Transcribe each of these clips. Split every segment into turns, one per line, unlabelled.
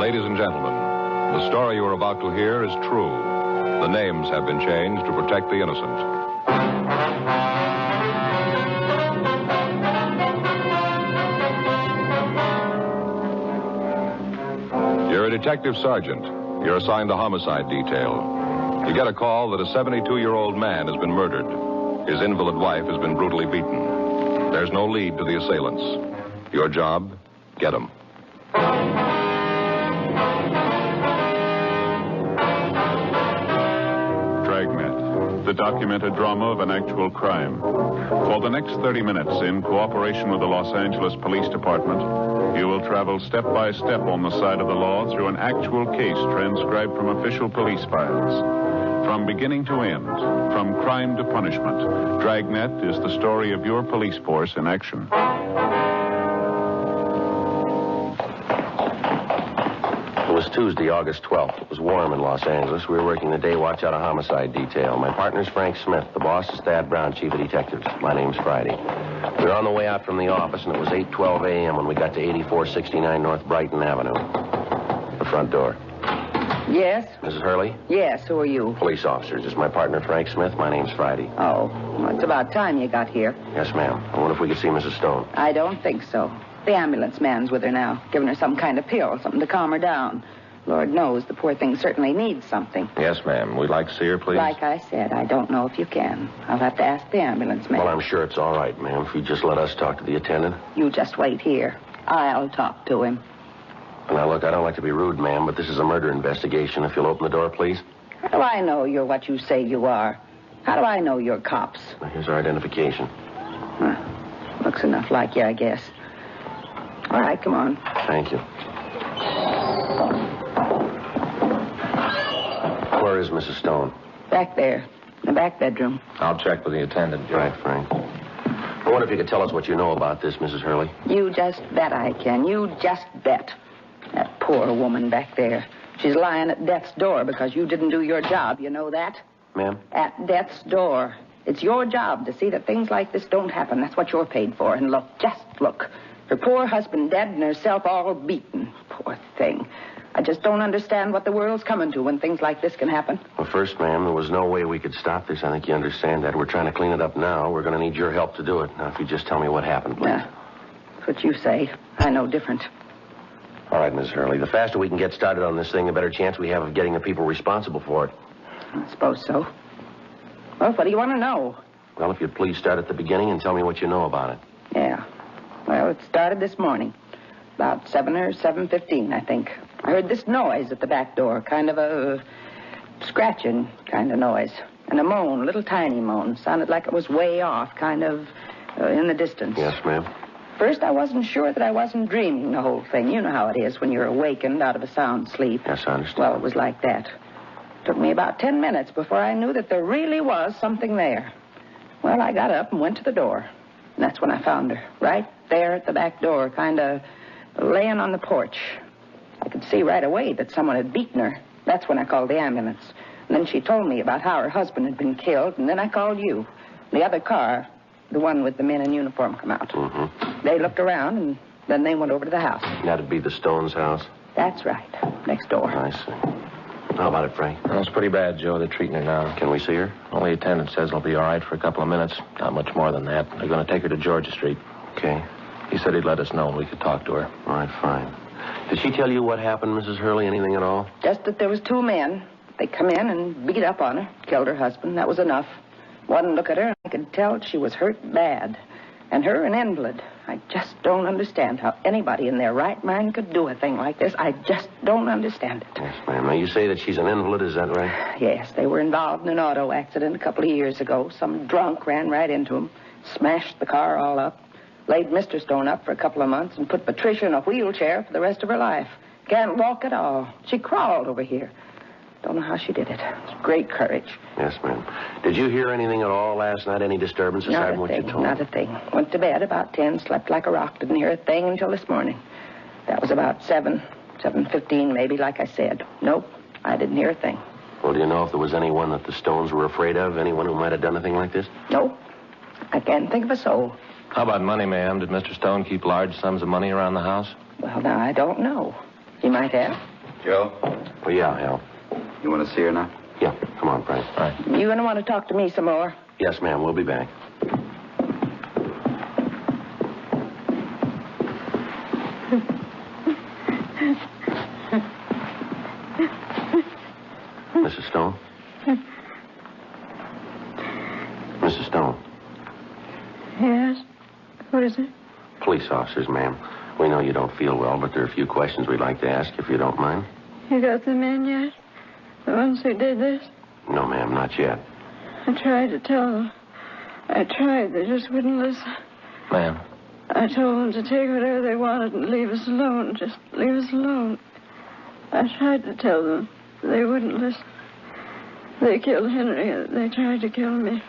Ladies and gentlemen, the story you are about to hear is true. The names have been changed to protect the innocent. You're a detective sergeant. You're assigned the homicide detail. You get a call that a 72-year-old man has been murdered. His invalid wife has been brutally beaten. There's no lead to the assailants. Your job, get them.
Dragnet, the documented drama of an actual crime. For the next 30 minutes, in cooperation with the Los Angeles Police Department, you will travel step by step on the side of the law through an actual case transcribed from official police files. From beginning to end, from crime to punishment, Dragnet is the story of your police force in action.
It was Tuesday, August 12th. It was warm in Los Angeles. We were working the day watch out of homicide detail. My partner's Frank Smith. The boss is Thad Brown, chief of detectives. My name's Friday. We were on the way out from the office, and it was 8:12 a.m. when we got to 8469 North Brighton Avenue. The front door.
Yes?
Mrs. Hurley?
Yes, who are you?
Police officers. This is my partner, Frank Smith. My name's Friday.
Oh, well, it's about time you got here.
Yes, ma'am. I wonder if we could see Mrs. Stone.
I don't think so. The ambulance man's with her now, giving her some kind of pill, something to calm her down. Lord knows the poor thing certainly needs something.
Yes, ma'am. We'd like to see her, please.
Like I said, I don't know if you can. I'll have to ask the ambulance man.
Well, I'm sure it's all right, ma'am, if you just let us talk to the attendant.
You just wait here. I'll talk to him.
Now, look, I don't like to be rude, ma'am, but this is a murder investigation. If you'll open the door, please.
How do I know you're what you say you are? How do I know you're cops?
Now, here's our identification.
Looks enough like you, I guess. All right, come on.
Thank you. Where is Mrs. Stone?
Back there, in the back bedroom.
I'll check with the attendant, Joe.
Right, Frank. I wonder if you could tell us what you know about this, Mrs. Hurley.
You just bet I can. You just bet. That poor woman back there. She's lying at death's door because you didn't do your job. You know that?
Ma'am?
At death's door. It's your job to see that things like this don't happen. That's what you're paid for. And look, just look. Her poor husband dead and herself all beaten. Poor thing. I just don't understand what the world's coming to when things like this can happen.
Well, first, ma'am, there was no way we could stop this. I think you understand that. We're trying to clean it up now. We're going to need your help to do it. Now, if you just tell me what happened, please.
That's what you say. I know different.
All right, Miss Hurley. The faster we can get started on this thing, the better chance we have of getting the people responsible for it.
I suppose so. Well, what do you want to know?
Well, if you'd please start at the beginning and tell me what you know about it.
Yeah. Well, it started this morning. About 7 or 7:15, I think. I heard this noise at the back door, kind of a scratching kind of noise. And a moan, a little tiny moan. Sounded like it was way off, kind of in the distance.
Yes, ma'am.
First, I wasn't sure that I wasn't dreaming the whole thing. You know how it is when you're awakened out of a sound sleep.
Yes, I understand.
Well, it was like that. Took me about 10 minutes before I knew that there really was something there. Well, I got up and went to the door. And that's when I found her, right there at the back door, kind of laying on the porch. I could see right away that someone had beaten her. That's when I called the ambulance. And then she told me about how her husband had been killed, and then I called you. The other car, the one with the men in uniform, come out.
Mm-hmm.
They looked around, and then they went over to the house.
That'd be the Stones' house?
That's right. Next door.
I see. How about it, Frank?
Well, it's pretty bad, Joe. They're treating her now.
Can we see her?
Only attendant says it'll be all right for a couple of minutes. Not much more than that. They're going to take her to Georgia Street.
Okay.
He said he'd let us know when we could talk to her.
All right, fine. Did she tell you what happened, Mrs. Hurley? Anything at all?
Just that there was 2 men. They come in and beat up on her, killed her husband. That was enough. One look at her, I could tell she was hurt bad. And her an invalid. I just don't understand how anybody in their right mind could do a thing like this. I just don't understand it.
Yes, ma'am. Now, you say that she's an invalid, is that right?
Yes, they were involved in an auto accident a couple of years ago. Some drunk ran right into them, smashed the car all up, laid Mr. Stone up for a couple of months, and put Patricia in a wheelchair for the rest of her life. Can't walk at all. She crawled over here. Don't know how she did it. It's great courage.
Yes, ma'am. Did you hear anything at all last night? Any disturbance aside from what you told me?
Not a thing. Went to bed about 10, slept like a rock. Didn't hear a thing until this morning. That was about 7:15 maybe, like I said. Nope, I didn't hear a thing.
Well, do you know if there was anyone that the Stones were afraid of? Anyone who might have done a thing like this?
Nope. I can't think of a soul.
How about money, ma'am? Did Mr. Stone keep large sums of money around the house?
Well, now, I don't know. He might have.
Joe?
Well, yeah, Hal.
You want to see her now?
Yeah, come on, Frank.
All right.
You going to want to talk to me some more?
Yes, ma'am, we'll be back. Mrs. Stone? Mrs. Stone?
Yes? What is it?
Police officers, ma'am. We know you don't feel well, but there are a few questions we'd like to ask, if you don't mind.
You got the men yet? The ones who did this?
No, ma'am, not yet.
I tried to tell them. I tried. They just wouldn't listen.
Ma'am.
I told them to take whatever they wanted and leave us alone. Just leave us alone. I tried to tell them. They wouldn't listen. They killed Henry. They tried to kill me.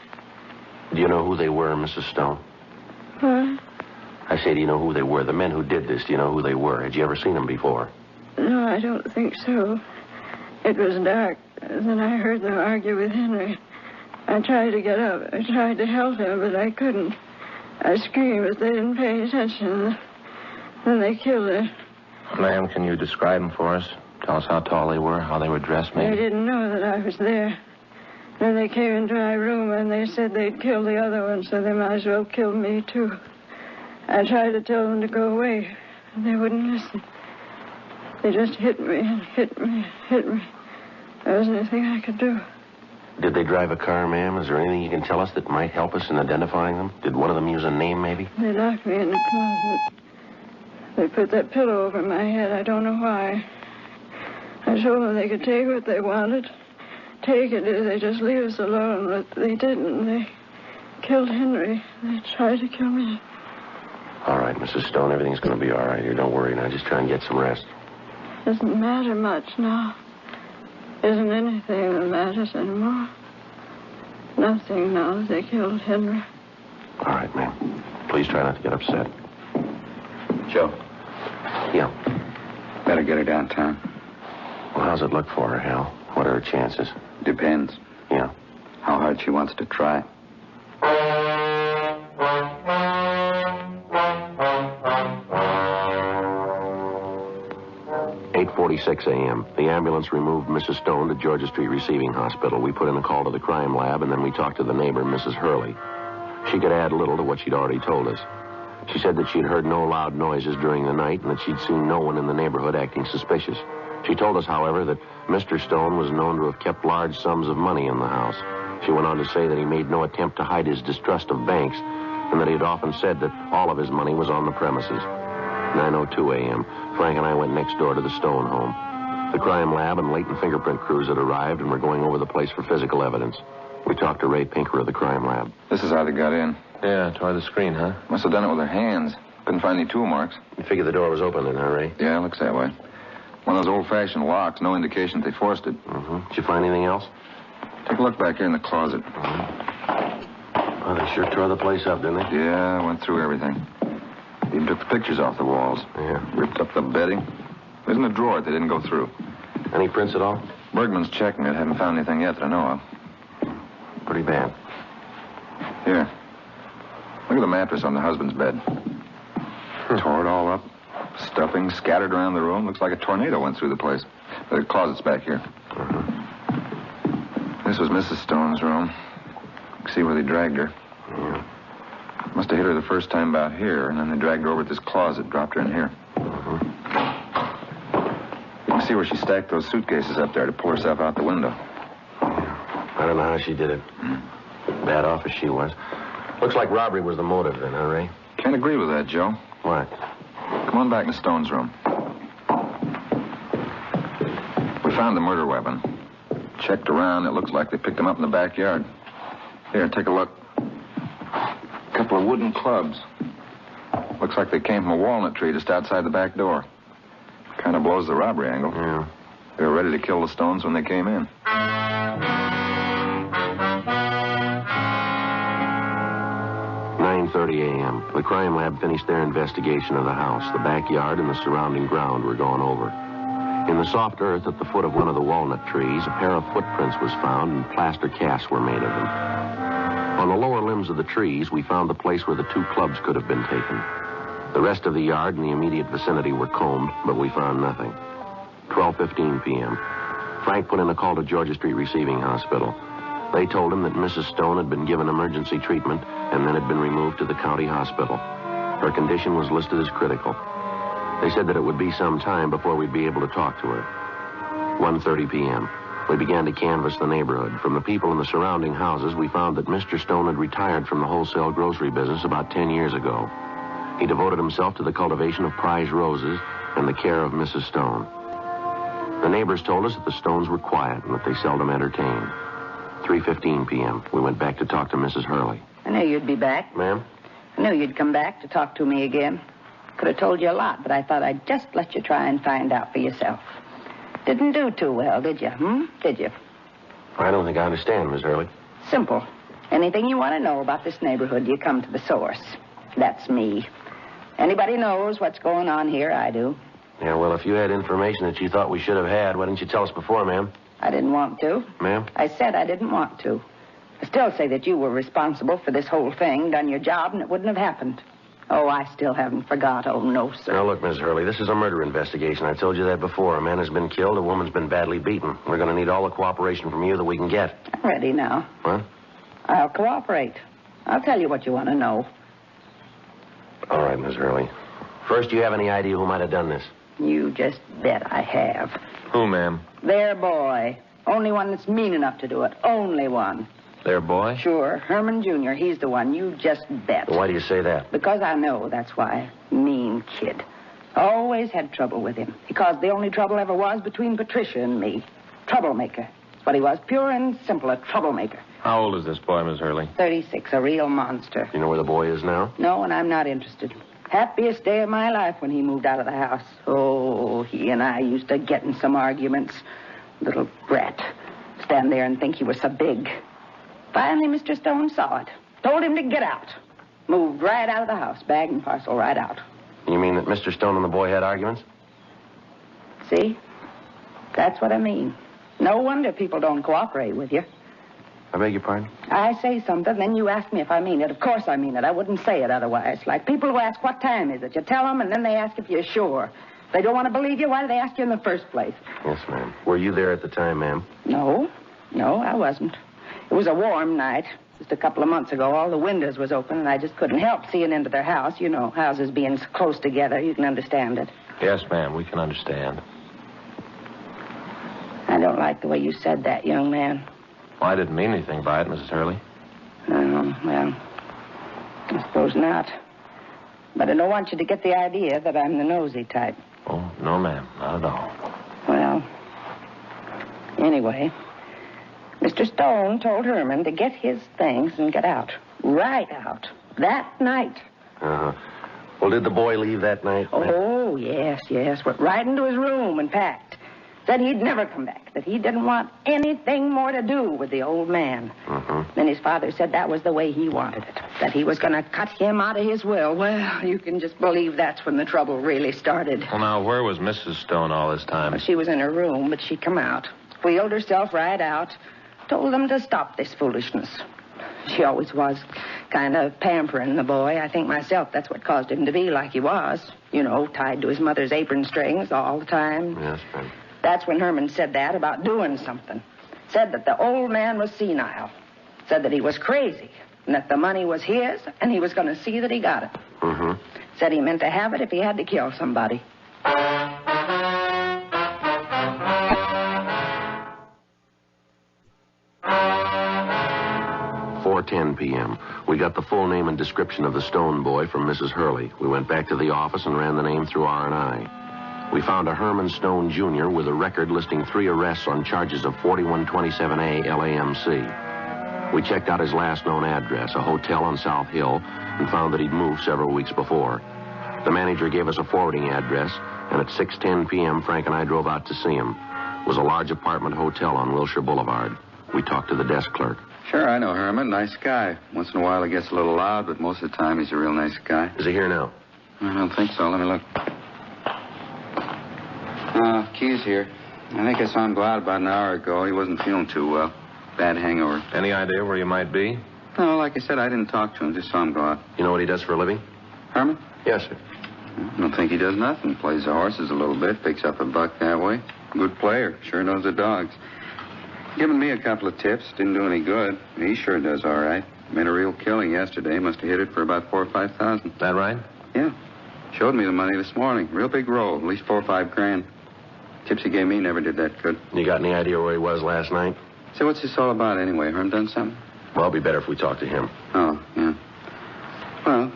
Do you know who they were, Mrs. Stone?
What?
I say, do you know who they were? The men who did this, do you know who they were? Had you ever seen them before?
No, I don't think so. It was dark. Then I heard them argue with Henry. I tried to get up. I tried to help him, but I couldn't. I screamed, but they didn't pay attention. Then they killed her.
Ma'am, can you describe them for us? Tell us how tall they were, how they were dressed, maybe?
They didn't know that I was there. Then they came into my room, and they said they'd kill the other one, so they might as well kill me, too. I tried to tell them to go away, and they wouldn't listen. They just hit me and hit me and hit me. There wasn't anything I could do.
Did they drive a car, ma'am? Is there anything you can tell us that might help us in identifying them? Did one of them use a name, maybe?
They locked me in the closet. They put that pillow over my head. I don't know why. I told them they could take what they wanted. Take it if they just leave us alone. But they didn't. They killed Henry. They tried to kill me.
All right, Mrs. Stone, everything's going to be all right here. Don't worry now. Just try and get some rest.
Doesn't matter much now. Isn't anything that matters anymore. Nothing now that they killed Henry.
All right, ma'am. Please try not to get upset.
Joe?
Yeah.
Better get her downtown.
Well, how's it look for her, Hal? What are her chances?
Depends.
Yeah.
How hard she wants to try.
8:46 a.m. The ambulance removed Mrs. Stone to Georgia Street Receiving Hospital. We put in a call to the crime lab, and then we talked to the neighbor, Mrs. Hurley. She could add little to what she'd already told us. She said that she'd heard no loud noises during the night and that she'd seen no one in the neighborhood acting suspicious. She told us, however, that Mr. Stone was known to have kept large sums of money in the house. She went on to say that he made no attempt to hide his distrust of banks and that he had often said that all of his money was on the premises. 9:02 a.m. Frank and I went next door to the Stone home. The crime lab and latent fingerprint crews had arrived and were going over the place for physical evidence. We talked to Ray Pinker of the crime lab.
This is how they got in.
Yeah, toward the screen, huh?
Must have done it with their hands. Couldn't find any tool marks.
You figure the door was open then, huh, Ray?
Yeah, it looks that way. One of those old-fashioned locks, no indication that they forced it.
Mm-hmm. Did you find anything else?
Take a look back here in the closet.
Well, they sure tore the place up, didn't they?
Yeah, went through everything. Even took the pictures off the walls.
Yeah.
Ripped up the bedding. There's in a drawer they didn't go through.
Any prints at all?
Bergman's checking it. Haven't found anything yet that I know of.
Pretty bad.
Here. Look at the mattress on the husband's bed. Tore it all up. Stuffing scattered around the room. Looks like a tornado went through the place. The closet's back here. This was Mrs. Stone's room. See where they dragged her.
Yeah.
Must have hit her the first time about here, and then they dragged her over to this closet, dropped her in here. You can see where she stacked those suitcases up there to pull herself out the window.
I don't know how she did it. Bad off as she was. Looks like robbery was the motive then, huh, Ray?
Can't agree with that, Joe.
What?
Come on back to Stone's room. We found the murder weapon. Checked around. It looks like they picked them up in the backyard. Here, take a look. A couple of wooden clubs. Looks like they came from a walnut tree just outside the back door. Kind of blows the robbery angle.
Yeah.
They were ready to kill the Stones when they came in.
9:30 a.m. The crime lab finished their investigation of the house. The backyard and the surrounding ground were gone over. In the soft earth at the foot of one of the walnut trees, a pair of footprints was found and plaster casts were made of them. On the lower limbs of the trees, we found the place where the two clubs could have been taken. The rest of the yard and the immediate vicinity were combed, but we found nothing. 12:15 p.m. Frank put in a call to Georgia Street Receiving Hospital. They told him that Mrs. Stone had been given emergency treatment and then had been removed to the county hospital. Her condition was listed as critical. They said that it would be some time before we'd be able to talk to her. 1:30 p.m. We began to canvass the neighborhood. From the people in the surrounding houses, we found that Mr. Stone had retired from the wholesale grocery business about 10 years ago. He devoted himself to the cultivation of prize roses and the care of Mrs. Stone. The neighbors told us that the Stones were quiet and that they seldom entertained. 3:15 p.m. We went back to talk to Mrs. Hurley.
I knew you'd be back.
Ma'am?
I knew you'd come back to talk to me again. Could have told you a lot, but I thought I'd just let you try and find out for yourself. Didn't do too well, did you? Did you?
I don't think I understand, Miss Hurley.
Simple. Anything you want to know about this neighborhood, you come to the source. That's me. Anybody knows what's going on here, I do.
Yeah, well, if you had information that you thought we should have had, why didn't you tell us before, ma'am?
I didn't want to.
Ma'am?
I said I didn't want to. I still say that you were responsible for this whole thing, done your job, and it wouldn't have happened. Oh, I still haven't forgot. Oh, no, sir.
Now, look, Miss Hurley, this is a murder investigation. I told you that before. A man has been killed. A woman's been badly beaten. We're going to need all the cooperation from you that we can get.
I'm ready now.
What?
I'll cooperate. I'll tell you what you want to know.
All right, Miss Hurley. First, do you have any idea who might have done this?
You just bet I have.
Who, ma'am?
Their boy. Only one that's mean enough to do it. Only one.
Their boy?
Sure. Herman Jr. He's the one. You just bet.
Why do you say that?
Because I know, that's why. Mean kid. Always had trouble with him. He caused the only trouble ever was between Patricia and me. Troublemaker. That's what he was. Pure and simple, a troublemaker.
How old is this boy, Miss Hurley?
36, a real monster.
You know where the boy is now?
No, and I'm not interested. Happiest day of my life when he moved out of the house. Oh, he and I used to get in some arguments. Little brat. Stand there and think he was so big. Finally, Mr. Stone saw it. Told him to get out. Moved right out of the house, bag and parcel right out.
You mean that Mr. Stone and the boy had arguments?
See? That's what I mean. No wonder people don't cooperate with you.
I beg your pardon?
I say something, then you ask me if I mean it. Of course I mean it. I wouldn't say it otherwise. Like people who ask, what time is it? You tell them, and then they ask if you're sure. If they don't want to believe you, why do they ask you in the first place?
Yes, ma'am. Were you there at the time, ma'am?
No, I wasn't. It was a warm night. Just a couple of months ago, all the windows was open, and I just couldn't help seeing into their house. You know, houses being so close together, you can understand it.
Yes, ma'am, we can understand.
I don't like the way you said that, young man.
Well, I didn't mean anything by it, Mrs. Hurley.
Oh, well, I suppose not. But I don't want you to get the idea that I'm the nosy type.
Oh, no, ma'am, not at all.
Well, anyway, Mr. Stone told Herman to get his things and get out. Right out. That night.
Uh-huh. Well, did the boy leave that night?
Oh, yes. Went right into his room and packed. Said he'd never come back, that he didn't want anything more to do with the old man.
Uh-huh.
Then his father said that was the way he wanted it, that he was going to cut him out of his will. Well, you can just believe that's when the trouble really started.
Well, now, where was Mrs. Stone all this time?
Well, she was in her room, but she come out, wheeled herself right out, told them to stop this foolishness. She always was kind of pampering the boy. I think myself that's what caused him to be like he was. You know, tied to his mother's apron strings all the time.
Yes, ma'am.
That's when Herman said that about doing something. Said that the old man was senile. Said that he was crazy. And that the money was his, and he was going to see that he got it.
Mm-hmm.
Said he meant to have it if he had to kill somebody.
4:10 p.m. We got the full name and description of the Stone boy from Mrs. Hurley. We went back to the office and ran the name through R&I. We found a Herman Stone Jr. with a record listing 3 arrests on charges of 4127A LAMC. We checked out his last known address, a hotel on South Hill, and found that he'd moved several weeks before. The manager gave us a forwarding address, and at 6:10 p.m., Frank and I drove out to see him. It was a large apartment hotel on Wilshire Boulevard. We talked to the desk clerk.
Sure, I know Herman. Nice guy. Once in a while he gets a little loud, but most of the time he's a real nice guy.
Is he here now?
I don't think so. Let me look. Key's here. I think I saw him go out about an hour ago. He wasn't feeling too well. Bad hangover.
Any idea where you might be?
No, like I said, I didn't talk to him. Just saw him go out.
You know what he does for a living?
Herman?
Yes, sir.
I don't think he does nothing. Plays the horses a little bit, picks up a buck that way. Good player. Sure knows the dogs. Giving me a couple of tips. Didn't do any good. He sure does all right. Made a real killing yesterday. Must have hit it for about $4,000 or $5,000.
That right?
Yeah. Showed me the money this morning. Real big roll. At least $4 or $5 grand. Tips he gave me never did that good.
You got any idea where he was last night?
So what's this all about anyway? Herm done something?
Well, it'd be better if we talked to him.
Oh, yeah. Well,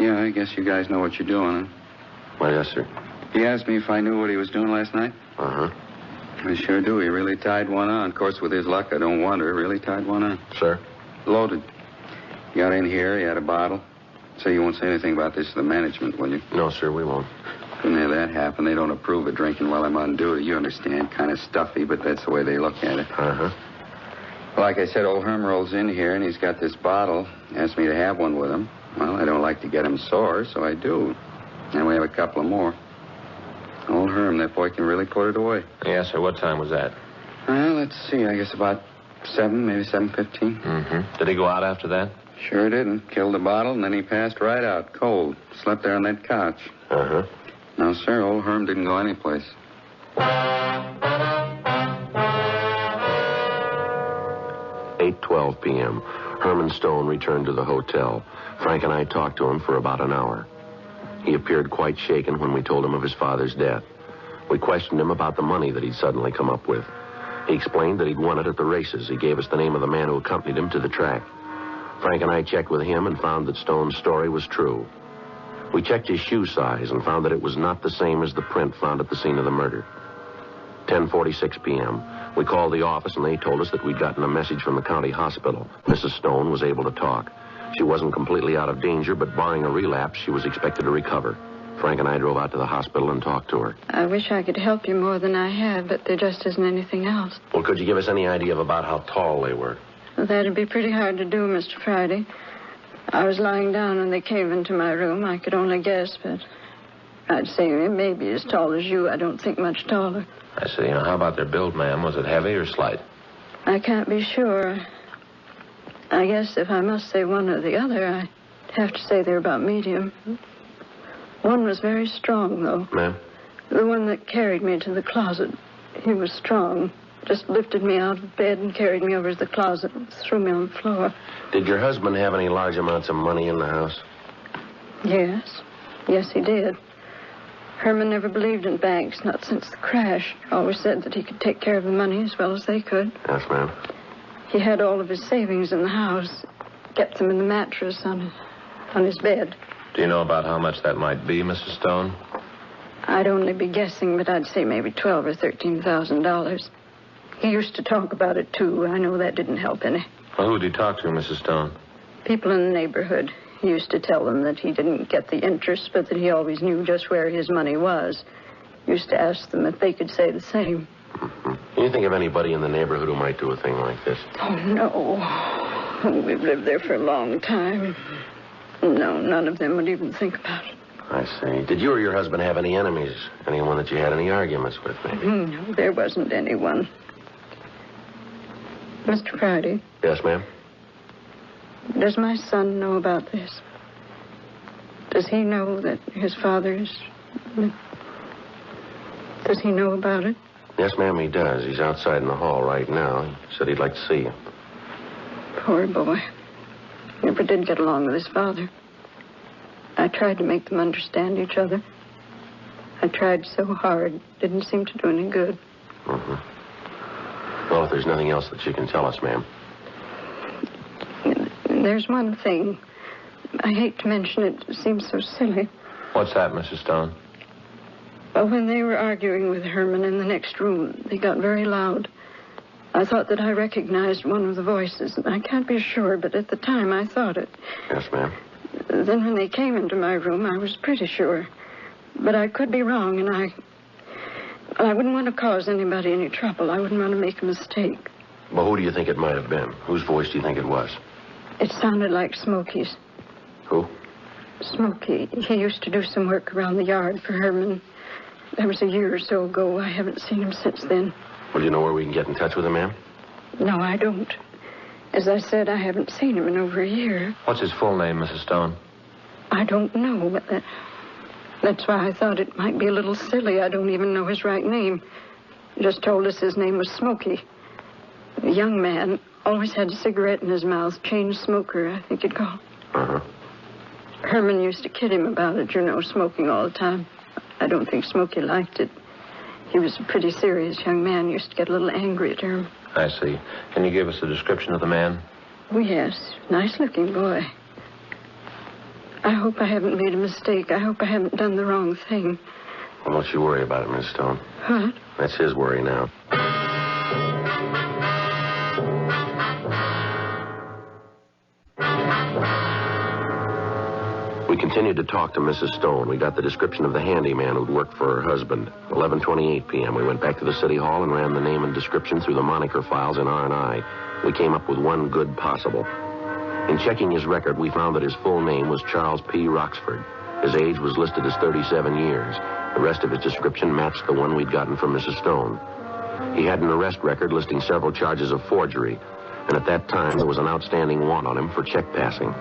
yeah, I guess you guys know what you're doing, huh?
Well, yes, sir.
He asked me if I knew what he was doing last night.
Uh-huh.
I sure do. He really tied one on. Of course, with his luck, I don't wonder. Really tied one on.
Sir?
Loaded. He got in here. He had a bottle. So you won't say anything about this to the management, will you?
No, sir, we won't.
Couldn't have that happen. They don't approve of drinking while I'm on duty. You understand. Kind of stuffy, but that's the way they look at it.
Uh-huh.
Well, like I said, old Herm rolls in here, and he's got this bottle. Asked me to have one with him. Well, I don't like to get him sore, so I do. And we have a couple of more. Old Herm, that boy can really put it away.
Yes, sir. What time was that?
Well, let's see. I guess about 7, maybe 7:15.
Mm-hmm. Did he go out after that?
Sure didn't. Killed the bottle, and then he passed right out, cold. Slept there on that couch.
Uh-huh.
No, sir, old Herm didn't go anyplace.
8:12 p.m. Herman Stone returned to the hotel. Frank and I talked to him for about an hour. He appeared quite shaken when we told him of his father's death. We questioned him about the money that he'd suddenly come up with. He explained that he'd won it at the races. He gave us the name of the man who accompanied him to the track. Frank and I checked with him and found that Stone's story was true. We checked his shoe size and found that it was not the same as the print found at the scene of the murder. 10:46 p.m. We called the office and they told us that we'd gotten a message from the county hospital. Mrs. Stone was able to talk. She wasn't completely out of danger, but barring a relapse, she was expected to recover. Frank and I drove out to the hospital and talked to her.
I wish I could help you more than I have, but there just isn't anything else.
Well, could you give us any idea of about how tall they were?
Well, that'd be pretty hard to do, Mr. Friday. I was lying down when they came into my room. I could only guess, but I'd say maybe as tall as you. I don't think much taller.
I see. Now, how about their build, ma'am? Was it heavy or slight?
I can't be sure. I guess if I must say one or the other, I'd have to say they're about medium. One was very strong, though.
Ma'am?
The one that carried me to the closet. He was strong. Just lifted me out of bed and carried me over to the closet and threw me on the floor.
Did your husband have any large amounts of money in the house?
Yes. Yes, he did. Herman never believed in banks, not since the crash. Always said that he could take care of the money as well as they could.
Yes, ma'am.
He had all of his savings in the house. Kept them in the mattress on his bed.
Do you know about how much that might be, Mrs. Stone?
I'd only be guessing, but I'd say maybe $12,000 or $13,000. He used to talk about it, too. I know that didn't help any.
Well, who'd he talk to, Mrs. Stone?
People in the neighborhood. He used to tell them that he didn't get the interest, but that he always knew just where his money was. Used to ask them if they could say the same.
Mm-hmm. Can you think of anybody in the neighborhood who might do a thing like this?
Oh, no. We've lived there for a long time. No, none of them would even think about it.
I see. Did you or your husband have any enemies? Anyone that you had any arguments with, maybe?
No, there wasn't anyone. Mr. Friday.
Yes, ma'am?
Does my son know about this? Does he know that his father is... Does he know about it?
Yes, ma'am, he does. He's outside in the hall right now. He said he'd like to see you.
Poor boy. Never did get along with his father. I tried to make them understand each other. I tried so hard. Didn't seem to do any good.
Mm-hmm. Well, if there's nothing else that you can tell us, ma'am.
There's one thing. I hate to mention it. It seems so silly.
What's that, Mrs. Stone?
Well, when they were arguing with Herman in the next room, they got very loud. I thought that I recognized one of the voices. I can't be sure, but at the time I thought it.
Yes, ma'am.
Then when they came into my room, I was pretty sure. But I could be wrong, and I wouldn't want to cause anybody any trouble. I wouldn't want to make a mistake.
Well, who do you think it might have been? Whose voice do you think it was?
It sounded like Smokey's.
Who?
Smokey. He used to do some work around the yard for Herman. That was a year or so ago. I haven't seen him since then.
Well, do you know where we can get in touch with him, ma'am?
No, I don't. As I said, I haven't seen him in over a year.
What's his full name, Mrs. Stone?
I don't know, but That's why I thought it might be a little silly. I don't even know his right name. He just told us his name was Smokey. A young man, always had a cigarette in his mouth, chain smoker, I think you'd call.
Uh-huh.
Herman used to kid him about it, smoking all the time. I don't think Smokey liked it. He was a pretty serious young man, used to get a little angry at Herman.
I see. Can you give us a description of the man?
Oh, yes. Nice-looking boy. I hope I haven't made a mistake. I hope I haven't done the wrong thing.
Well, don't you worry about it, Miss Stone.
What?
That's his worry now. We continued to talk to Mrs. Stone. We got the description of the handyman who'd worked for her husband. 11:28 p.m. We went back to the city hall and ran the name and description through the moniker files in R&I. We came up with one good possible. In checking his record, we found that his full name was Charles P. Roxford. His age was listed as 37 years. The rest of his description matched the one we'd gotten from Mrs. Stone. He had an arrest record listing several charges of forgery, and at that time there was an outstanding warrant on him for check passing.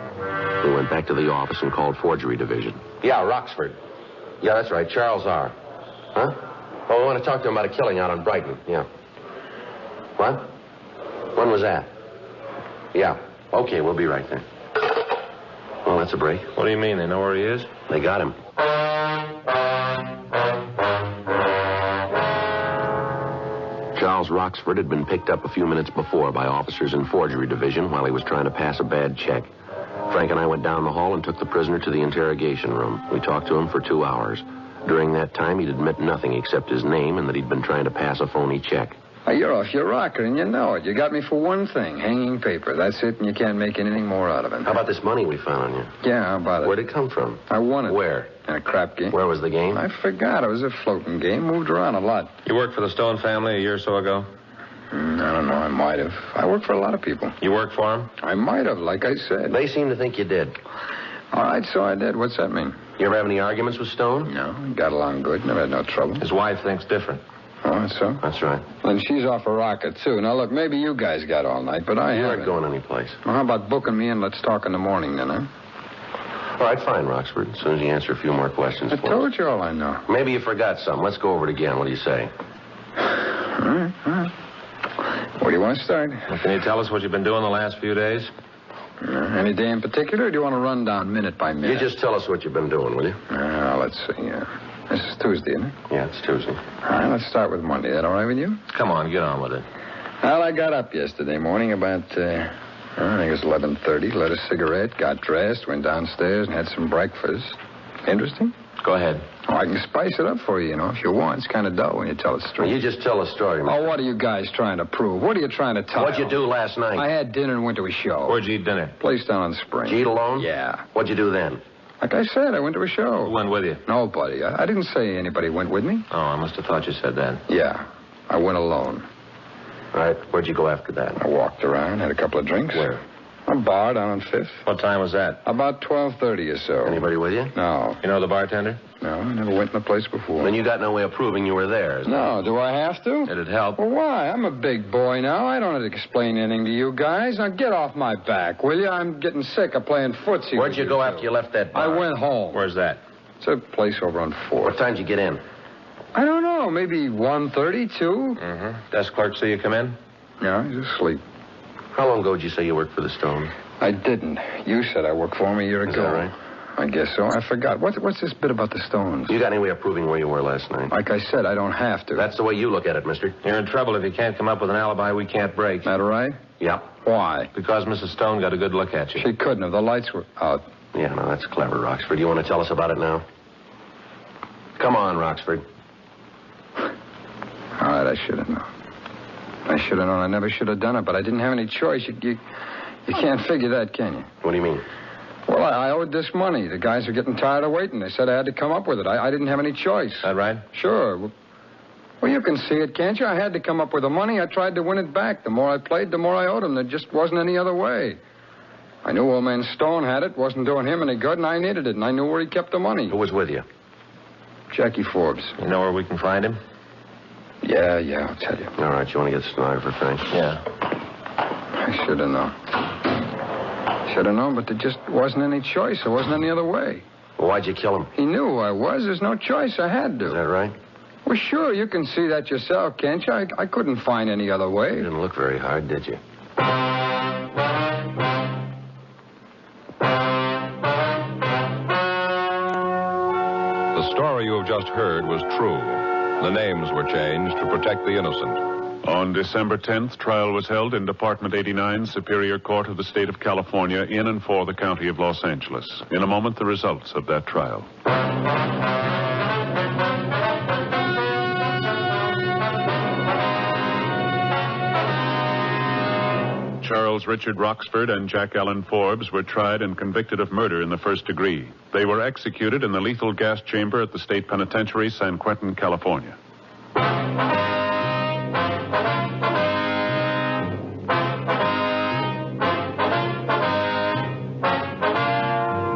We went back to the office and called Forgery Division. Yeah, Roxford. Yeah, that's right, Charles R. Huh? Oh, we want to talk to him about a killing out on Brighton. Yeah. What? When was that? Yeah. Okay, we'll be right there. Well, that's a break.
What do you mean? They know where he is?
They got him. Charles Roxford had been picked up a few minutes before by officers in Forgery Division while he was trying to pass a bad check. Frank and I went down the hall and took the prisoner to the interrogation room. We talked to him for 2 hours. During that time, he'd admit nothing except his name and that he'd been trying to pass a phony check.
You're off your rocker, and you know it. You got me for one thing, hanging paper. That's it, and you can't make anything more out of it.
How about this money we found on you?
Yeah, how about it?
Where'd it come from?
I won it.
Where?
In a crap game.
Where was the game?
I forgot. It was a floating game. Moved around a lot.
You worked for the Stone family a year or so ago?
I don't know. I might have. I worked for a lot of people.
You worked for them?
I might have, like I said.
They seem to think you did.
All right, so I did. What's that mean?
You ever have any arguments with Stone?
No. Got along good. Never had no trouble.
His wife thinks different.
Oh, that's so?
That's right.
Then she's off a rocket, too. Now, look, maybe you guys got all night, but I
You
haven't.
aren't going anyplace.
Well, how about booking me in? Let's talk in the morning, then, huh?
All right, fine, Roxford. As soon as you answer a few more questions
I
for
told
us.
you all I know.
Maybe you forgot something. Let's go over it again. What do you say?
All right. Where do you want to start?
Well, can you tell us what you've been doing the last few days?
Any day in particular, or do you want to run down minute by minute?
You just tell us what you've been doing, will you?
Let's see. This is Tuesday, isn't it?
Yeah, it's Tuesday.
All right, let's start with Monday. That all right with you?
Come on, get on with it.
Well, I got up yesterday morning about, I think it was 11:30, lit a cigarette, got dressed, went downstairs and had some breakfast. Interesting?
Go ahead.
Oh, I can spice it up for you, if you want. It's kind of dull when you tell it straight.
You just tell a story, man.
Oh, what are you guys trying to prove? What are you trying to tell?
What'd you do last night?
I had dinner and went to a show.
Where'd you eat dinner?
Place down on the Spring.
Did you eat alone?
Yeah.
What'd you do then?
Like I said, I went to a show.
Who went with you?
Nobody. I didn't say anybody went with me.
Oh, I must have thought you said that.
Yeah. I went alone.
All right, where'd you go after that?
I walked around, had a couple of drinks.
Where?
A bar down on 5th.
What time was that?
About 12:30 or so.
Anybody with you?
No.
You know the bartender?
No, I never went in the place before.
Then you got no way of proving you were there, is
No, do I have to?
It'd help.
Well, why? I'm a big boy now. I don't have to explain anything to you guys. Now, get off my back, will you? I'm getting sick of playing footsie.
Where'd
with
you go
two.
after you left that bar?
I went home.
Where's that?
It's a place over on 4th.
What time did you get in?
I don't know. Maybe 1:30, 2.
Mm-hmm. Desk clerk see you come in?
No, he's asleep.
How long ago did you say you worked for the Stones?
I didn't. You said I worked for him a year
Is
ago.
that right?
I guess so. I forgot. What's this bit about the Stones?
You got any way of proving where you were last night?
Like I said, I don't have to.
That's the way you look at it, mister.
You're in trouble if you can't come up with an alibi we can't break.
That right?
Yeah.
Why?
Because Mrs. Stone got a good look at you.
She couldn't have. The lights were out.
Yeah, no, that's clever, Roxford. You want to tell us about it now? Come on, Roxford.
All right, I should have known. I should have known. I never should have done it, but I didn't have any choice. You can't figure that, can you?
What do you mean?
Well, I owed this money. The guys are getting tired of waiting. They said I had to come up with it. I didn't have any choice.
Is that right?
Sure. Well, you can see it, can't you? I had to come up with the money. I tried to win it back. The more I played, the more I owed him. There just wasn't any other way. I knew old man Stone had it. Wasn't doing him any good, and I needed it. And I knew where he kept the money.
Who was with you?
Jackie Forbes.
You know where we can find him?
Yeah, I'll tell you.
All right, you want to get the stenographer, Frank?
Yeah.
I should have known. Should have known, but there just wasn't any choice. There wasn't any other way.
Well, why'd you kill him?
He knew who I was. There's no choice. I had to.
Is that right?
Well, sure, you can see that yourself, can't you? I couldn't find any other way.
You didn't look very hard, did you?
The story you have just heard was true. The names were changed to protect the innocent.
On December 10th, trial was held in Department 89, Superior Court of the State of California, in and for the County of Los Angeles. In a moment, the results of that trial. Charles Richard Roxford and Jack Allen Forbes were tried and convicted of murder in the first degree. They were executed in the lethal gas chamber at the State Penitentiary, San Quentin, California.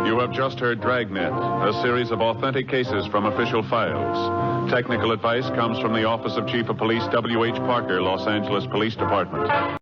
You have just heard Dragnet, a series of authentic cases from official files. Technical advice comes from the Office of Chief of Police W.H. Parker, Los Angeles Police Department.